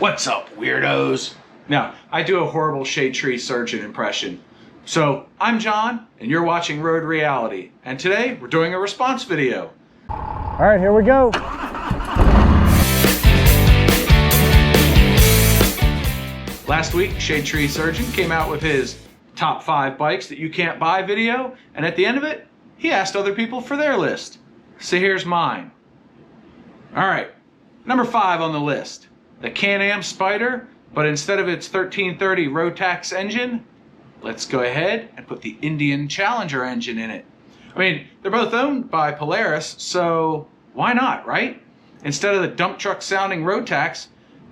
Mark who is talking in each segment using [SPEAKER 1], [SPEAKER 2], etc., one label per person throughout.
[SPEAKER 1] What's up, weirdos? Now, I do a horrible Shadetree Surgeon impression. So, I'm John, and you're watching Road Reality. And today, we're doing a response video.
[SPEAKER 2] All right, here we go.
[SPEAKER 1] Last week, Shadetree Surgeon came out with his top 5 bikes that you can't buy video, and at the end of it, he asked other people for their list. So here's mine. All right, number 5 on the list, the CanAm Spider, but instead of its 1330 Rotax engine, let's go ahead and put the Indian Challenger engine in it. I mean, they're both owned by Polaris, so why not, right? Instead of the dump truck sounding Rotax,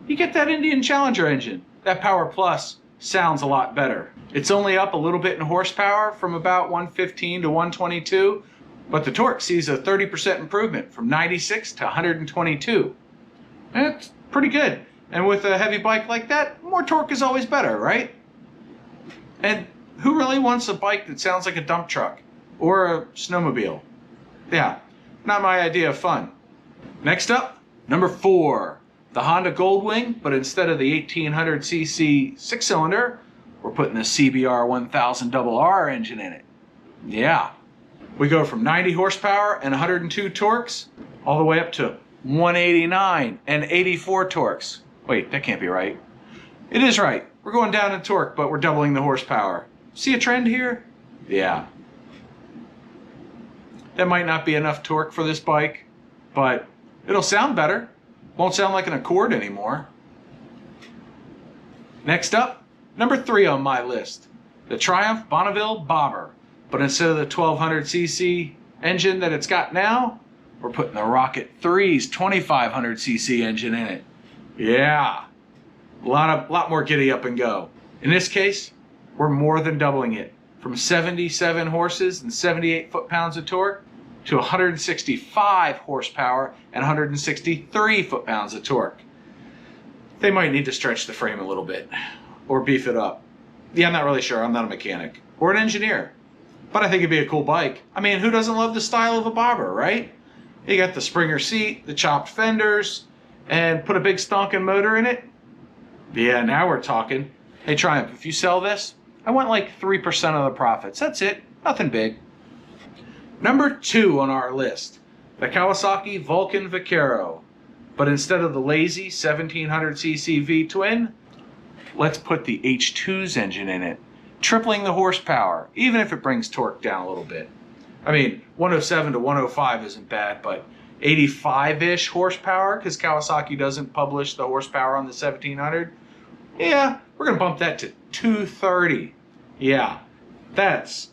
[SPEAKER 1] you get that Indian Challenger engine. That Power Plus sounds a lot better. It's only up a little bit in horsepower from about 115 to 122, but the torque sees a 30% improvement from 96 to 122. That's pretty good. And with a heavy bike like that, more torque is always better, right? And who really wants a bike that sounds like a dump truck or a snowmobile? Yeah, not my idea of fun. Next up, number 4, the Honda Goldwing, but instead of the 1800cc 6-cylinder, we're putting the CBR 1000 RR engine in it. Yeah, we go from 90 horsepower and 102 torques all the way up to 189 and 84 torques. Wait, that can't be right. It is right. We're going down in torque, but we're doubling the horsepower. See a trend here? Yeah. That might not be enough torque for this bike, but it'll sound better. Won't sound like an Accord anymore. Next up, number 3 on my list, the Triumph Bonneville Bobber, but instead of the 1200cc engine that it's got now, we're putting the Rocket 3's 2500cc engine in it. Yeah, a lot more giddy up and go. In this case, we're more than doubling it, from 77 horses and 78 foot-pounds of torque to 165 horsepower and 163 foot-pounds of torque. They might need to stretch the frame a little bit or beef it up. Yeah, I'm not really sure. I'm not a mechanic or an engineer, but I think it'd be a cool bike. I mean, who doesn't love the style of a bobber, right? You got the Springer seat, the chopped fenders, and put a big stonking motor in it. Yeah, now we're talking. Hey, Triumph, if you sell this, I want like 3% of the profits. That's it. Nothing big. Number 2 on our list, the Kawasaki Vulcan Vaquero. But instead of the lazy 1700cc V-twin, let's put the H2's engine in it, tripling the horsepower, even if it brings torque down a little bit. I mean, 107 to 105 isn't bad, but 85-ish horsepower, because Kawasaki doesn't publish the horsepower on the 1700. Yeah, we're going to bump that to 230. Yeah, that's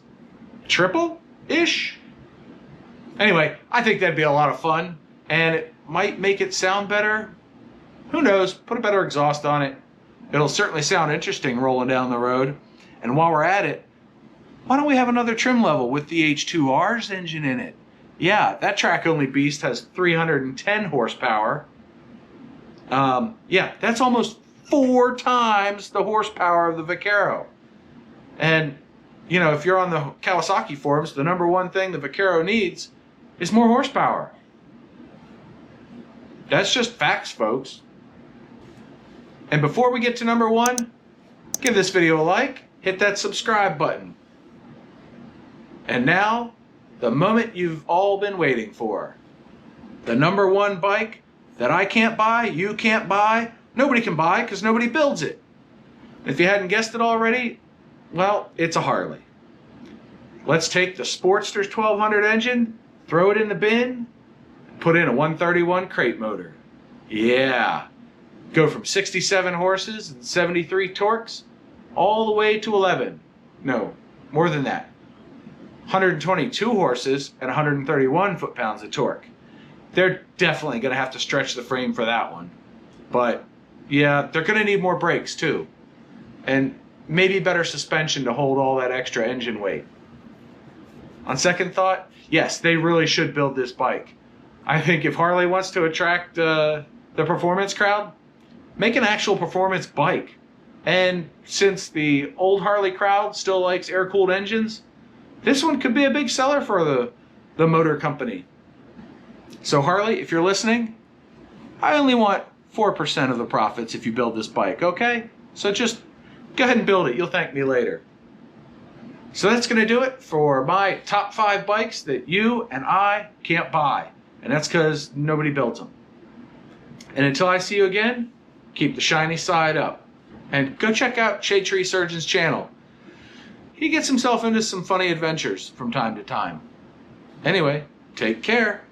[SPEAKER 1] triple-ish. Anyway, I think that'd be a lot of fun, and it might make it sound better. Who knows? Put a better exhaust on it. It'll certainly sound interesting rolling down the road. And while we're at it, why don't we have another trim level with the H2R's engine in it? Yeah, that track-only beast has 310 horsepower. Yeah, that's almost 4 times the horsepower of the Vaquero. And, you know, if you're on the Kawasaki forums, the number one thing the Vaquero needs is more horsepower. That's just facts, folks. And before we get to number 1, give this video a like, hit that subscribe button. And now, the moment you've all been waiting for. The number 1 bike that I can't buy, you can't buy, nobody can buy because nobody builds it. If you hadn't guessed it already, well, it's a Harley. Let's take the Sportster's 1200 engine, throw it in the bin, put in a 131 crate motor. Yeah. Go from 67 horses and 73 torques all the way to 11. No, more than that. 122 horses and 131 foot-pounds of torque. They're definitely going to have to stretch the frame for that one. But yeah, they're going to need more brakes too. And maybe better suspension to hold all that extra engine weight. On second thought, yes, they really should build this bike. I think if Harley wants to attract the performance crowd, make an actual performance bike. And since the old Harley crowd still likes air-cooled engines, this one could be a big seller for the motor company. So Harley, if you're listening, I only want 4% of the profits if you build this bike, okay? So just go ahead and build it. You'll thank me later. So that's going to do it for my top 5 bikes that you and I can't buy. And that's because nobody built them. And until I see you again, keep the shiny side up. And go check out Shadetree Surgeon's channel. He gets himself into some funny adventures from time to time. Anyway, take care.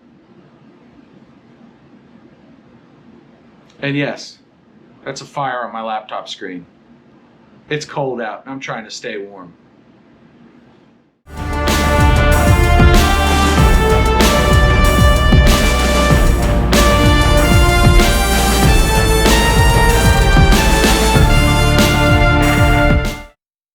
[SPEAKER 1] And yes, that's a fire on my laptop screen. It's cold out and I'm trying to stay warm.